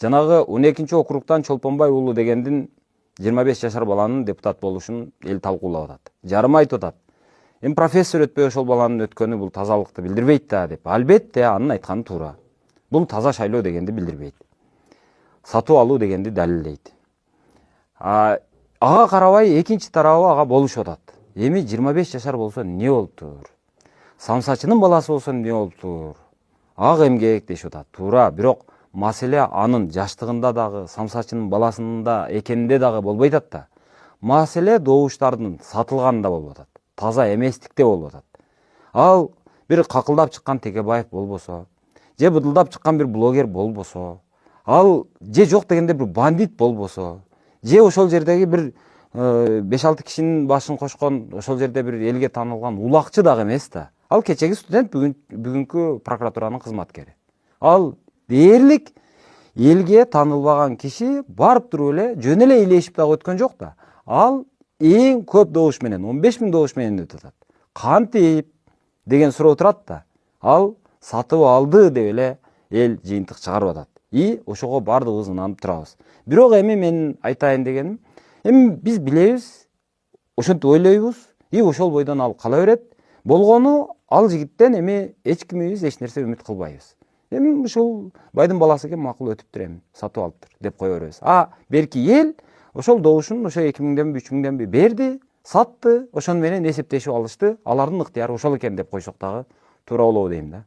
Жанагы 12 округтан Чолпонбай уулу дегендин 25 жашар баланын депутат болушун эл талкуулап атат. Жарым айтып атат. Эми профессор өтпөй ошол баланын өткөнү бул тазалыкты билдирбейт да деп. Албетте анын айтканы туура. Бул таза шайлоо дегенди билдирбейт. Сатуу алуу дегенди далилдейт. Ага карабай экинчи тарабы ага болушуп атат. Эми 25 жашар болсо не болуптур? Самсачынын баласы болсо не болуптур? Ак эмгек дешип атат. Туура, бирок маселе анын жаштыгында дагы, самсачынын баласында экенинде дагы болбой атат да. Маселе добуштардын сатылганында болуп атат. Таза эместикте болуп атат. Ал бир какылдап чыккан Текебаев болбосо, же быдылдап чыккан бир блогер болбосо, ал же жок дегенде бир бандит болбосо, же ошол жердеги бир 5-6 кишинин башын кошкон, ошол жерде бир элге таанылган улакчы дагы эмес да. Ал кечеги студент, бүгүнкү прокуратуранын кызматкери. Ал дээрлик элге таанылбаган киши барып туруп эле жөн эле ыйлешип дагы өткөн жок да. Ал эң көп добуш менен, 15 000 добуш менен өтүп атат. Кантип деген суроо турат да. Ал сатып алды деп эле эл жыйынтык чыгарып атат. Ошого бардыгыбыз ынанып турабыз. Бирок эми мен айтайын дегеним, эми биз билебиз, ошентип ойлойбуз, ошол бойдон ал кала берет. Болгону ал жигиттен эми эч кимибиз эч нерсе үмүт кылбайбыз. Эми ушул байдын баласы экен, макул өтүптүр, эми сатып алыптыр деп кое беребиз. Берки эл ошол добушун ошо 2000 3 000 берди, сатты, ошону менен эсептешип алышты. Алардын ыктыяры ошол экен деп койсок дагы туура болобу дейм да.